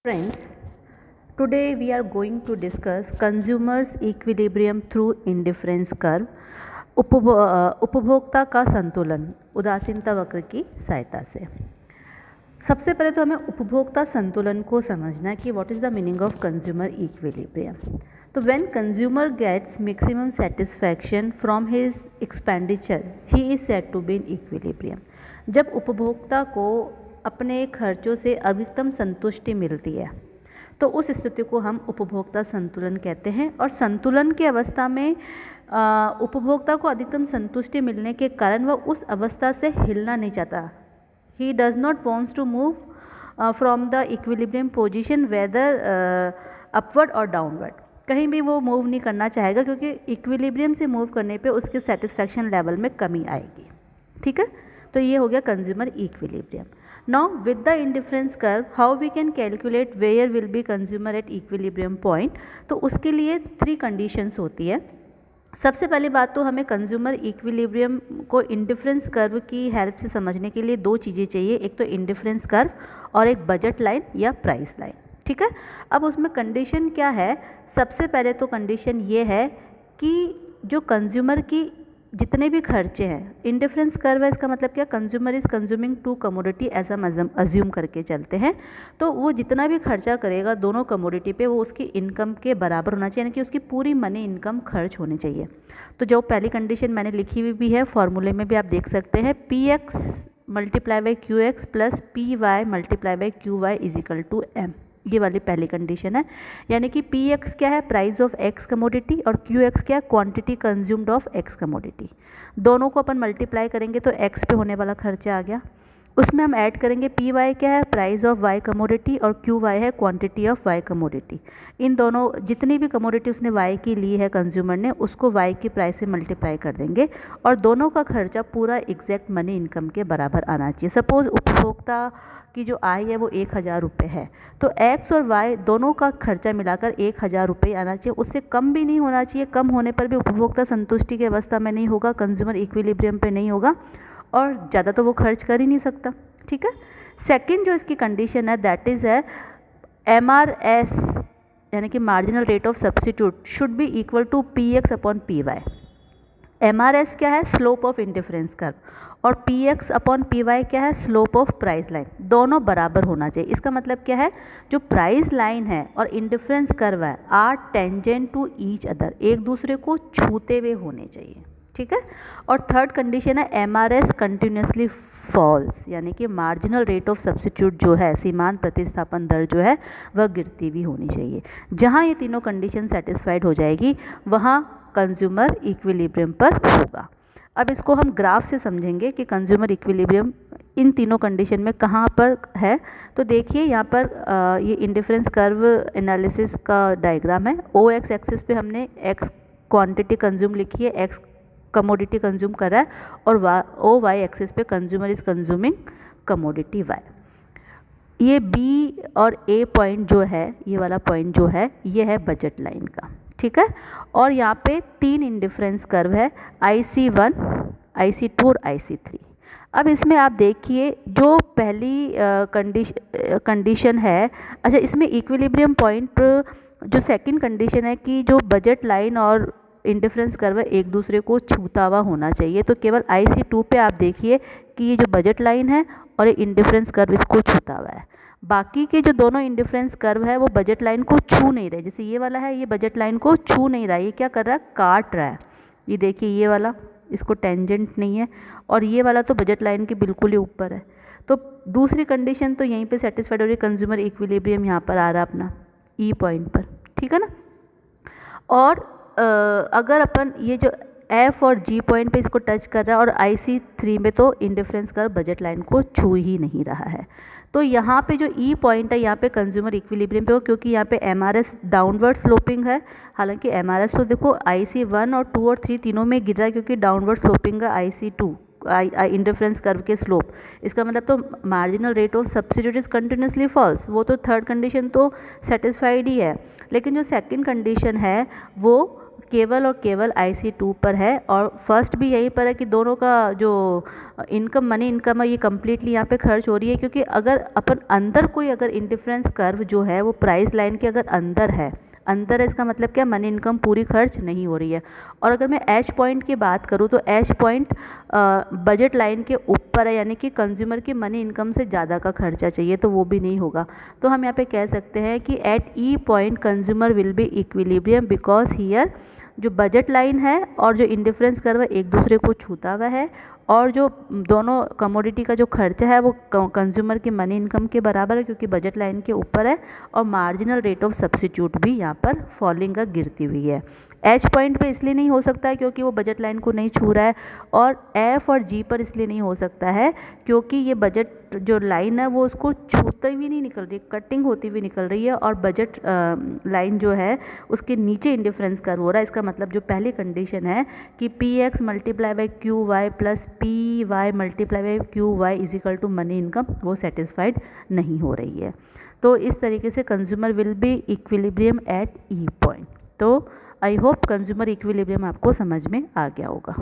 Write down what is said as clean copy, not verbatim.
Friends, today we are going to discuss consumers equilibrium through indifference curve, उपभोक्ता का संतुलन उदासीनता वक्र की सहायता से। सबसे पहले तो हमें उपभोक्ता संतुलन को समझना है कि what is the meaning of consumer equilibrium. तो when consumer gets maximum satisfaction from his expenditure he is said to be in equilibrium. जब उपभोक्ता को अपने खर्चों से अधिकतम संतुष्टि मिलती है तो उस स्थिति को हम उपभोक्ता संतुलन कहते हैं। और संतुलन की अवस्था में उपभोक्ता को अधिकतम संतुष्टि मिलने के कारण वह उस अवस्था से हिलना नहीं चाहता। He does not wants to move from the equilibrium position whether upward और डाउनवर्ड। कहीं भी वो मूव नहीं करना चाहेगा क्योंकि इक्विलिब्रियम से मूव करने पे उसके सेटिस्फैक्शन लेवल में कमी आएगी। ठीक है, तो ये हो गया consumer equilibrium. Now with the indifference curve, how we can calculate where will be consumer at equilibrium point? तो उसके लिए 3 conditions होती है। सबसे पहली बात तो हमें कंज्यूमर इक्विलिब्रियम को इंडिफरेंस कर्व की हेल्प से समझने के लिए 2 चीज़ें चाहिए, एक तो इंडिफरेंस कर्व और एक बजट लाइन या प्राइस लाइन। ठीक है, अब उसमें कंडीशन क्या है? सबसे पहले तो कंडीशन ये है कि जो कंज्यूमर की जितने भी खर्चे हैं, इंडिफरेंस कर्व है, इसका मतलब क्या? Consumer is consuming two commodity ऐसा अज्यूम करके चलते हैं। तो वो जितना भी खर्चा करेगा दोनों कमोडिटी पे वो उसकी इनकम के बराबर होना चाहिए, यानी कि उसकी पूरी मनी इनकम खर्च होनी चाहिए। तो जो पहली कंडीशन मैंने लिखी हुई भी है, फॉर्मूले में भी आप देख सकते हैं, P X multiply by Q X plus P Y multiply by Q Y is equal to M. ये वाली पहली कंडीशन है, यानी कि पी एक्स क्या है? प्राइस ऑफ एक्स कमोडिटी, और क्यू एक्स क्या है? Quantity consumed of x commodity. दोनों को अपन मल्टीप्लाई करेंगे तो एक्स पे होने वाला खर्चा आ गया। उसमें हम ऐड करेंगे पी वाई क्या है? प्राइस ऑफ वाई कमोडिटी, और क्यू वाई है क्वांटिटी ऑफ वाई कमोडिटी। इन दोनों जितनी भी कमोडिटी उसने वाई की ली है कंज्यूमर ने, उसको वाई की प्राइस से मल्टीप्लाई कर देंगे और दोनों का खर्चा पूरा एग्जैक्ट मनी इनकम के बराबर आना चाहिए। सपोज उपभोक्ता की जो आय है वो 1000 रुपये है, तो एक्स और वाई दोनों का खर्चा मिलाकर 1000 रुपये आना चाहिए, उससे कम भी नहीं होना चाहिए। कम होने पर भी उपभोक्ता संतुष्टि की अवस्था में नहीं होगा, कंज्यूमर इक्विलिब्रियम पे नहीं होगा, और ज़्यादा तो वो खर्च कर ही नहीं सकता। ठीक है, सेकंड जो इसकी कंडीशन है दैट इज़ है MRS, यानी कि marginal rate of substitute should be equal to P X upon P Y. MRS क्या है? स्लोप ऑफ इंडिफरेंस कर्व, और P X upon P Y क्या है? Slope of price line. दोनों बराबर होना चाहिए। इसका मतलब क्या है? जो प्राइस लाइन है और इंडिफरेंस कर्व है are tangent to each other, एक दूसरे को छूते हुए होने चाहिए। ठीक है, और थर्ड कंडीशन है MRS कंटिन्यूसली फॉल्स, यानी कि मार्जिनल रेट ऑफ सब्स्टिट्यूट जो है, सीमांत प्रतिस्थापन दर जो है, वह गिरती भी होनी चाहिए। जहाँ ये तीनों कंडीशन सेटिस्फाइड हो जाएगी वहाँ कंज्यूमर इक्विलिब्रियम पर होगा। अब इसको हम ग्राफ से समझेंगे कि कंज्यूमर इक्विलिब्रियम इन तीनों कंडीशन में कहाँ पर है। तो देखिए यहाँ पर ये इंडिफरेंस कर्व एनालिसिस का डायग्राम है। ओ एक्स एक्सिस पे हमने एक्स क्वांटिटी कंज्यूम लिखी है, एक्स कमोडिटी कंज्यूम कर रहा है, और ओ वाई एक्सिस पे consumer is consuming commodity Y. ये बी और ए पॉइंट जो है, ये वाला पॉइंट जो है, ये है बजट लाइन का। ठीक है, और यहाँ पे 3 इंडिफरेंस कर्व है, IC1, IC2 और IC3। अब इसमें आप देखिए जो पहली कंडीशन है, अच्छा इसमें इक्विलिब्रियम पॉइंट जो सेकंड कंडीशन है कि जो बजट लाइन और इंडिफरेंस कर्व एक दूसरे को छूता हुआ होना चाहिए। तो केवल IC2 पे आप देखिए कि ये जो बजट लाइन है और ये इंडिफरेंस कर्व इसको छूता हुआ है। बाकी के जो दोनों इंडिफरेंस कर्व है वो बजट लाइन को छू नहीं रहे। जैसे ये वाला है, ये बजट लाइन को छू नहीं रहा है, ये क्या कर रहा है? काट रहा है। ये देखिए ये वाला, इसको टेंजेंट नहीं है, और ये वाला तो बजट लाइन के बिल्कुल ही ऊपर है। तो दूसरी कंडीशन तो यहीं पे सेटिस्फाइड हो रही है, कंज्यूमर इक्विलिब्रियम यहाँ पर आ रहा है अपना ई पॉइंट पर। ठीक है ना, और अगर अपन ये जो F और G पॉइंट पे इसको टच कर रहा है, और IC3 में तो इंडिफरेंस कर्व बजट लाइन को छू ही नहीं रहा है। तो यहाँ पे जो E पॉइंट है यहाँ पे कंज्यूमर इक्विलिब्रियम पे हो, क्योंकि यहाँ पे MRS डाउनवर्ड स्लोपिंग है। हालांकि MRS तो देखो IC1 और 2 और 3 तीनों में गिर रहा है, क्योंकि डाउनवर्ड स्लोपिंग है IC2 इंडिफरेंस कर्व के स्लोप। इसका मतलब तो marginal rate of substitute is continuously falls. वो तो थर्ड कंडीशन तो सेटिस्फाइड ही है, लेकिन जो सेकंड कंडीशन है वो केवल और केवल IC2 पर है, और फर्स्ट भी यहीं पर है कि दोनों का जो इनकम, मनी इनकम है, ये कम्प्लीटली यहाँ पे खर्च हो रही है, क्योंकि अगर अपन अंदर कोई अगर इंडिफरेंस कर्व जो है वो प्राइस लाइन के अगर अंदर है, अंतर है, इसका मतलब क्या, मनी इनकम पूरी खर्च नहीं हो रही है। और अगर मैं एच पॉइंट की बात करूँ तो एच पॉइंट बजट लाइन के ऊपर है, यानी कि कंज्यूमर की मनी इनकम से ज़्यादा का खर्चा चाहिए, तो वो भी नहीं होगा। तो हम यहाँ पे कह सकते हैं कि at E point consumer will be equilibrium, because here जो बजट लाइन है और जो इंडिफरेंस कर्व एक दूसरे को छूता हुआ है, और जो दोनों कमोडिटी का जो खर्चा है वो कंज्यूमर की मनी इनकम के बराबर है, क्योंकि बजट लाइन के ऊपर है, और मार्जिनल रेट ऑफ सब्सिट्यूट भी यहाँ पर फॉलिंग का गिरती हुई है। एच पॉइंट पे इसलिए नहीं हो सकता है क्योंकि वो बजट लाइन को नहीं छू रहा है, और एफ और जी पर इसलिए नहीं हो सकता है क्योंकि ये बजट जो लाइन है वो उसको छूते हुए नहीं निकल रही, कटिंग होती हुई निकल रही है, और बजट लाइन जो है उसके नीचे इंडिफरेंस कर्व हो रहा है। इसका मतलब जो पहली कंडीशन है कि P X multiply by Q Y plus P Y multiply by Q Y is equal to money income, वो सेटिस्फाइड नहीं हो रही है। तो इस तरीके से consumer will be equilibrium at E point. तो आई होप कंज्यूमर इक्विलिब्रियम आपको समझ में आ गया होगा।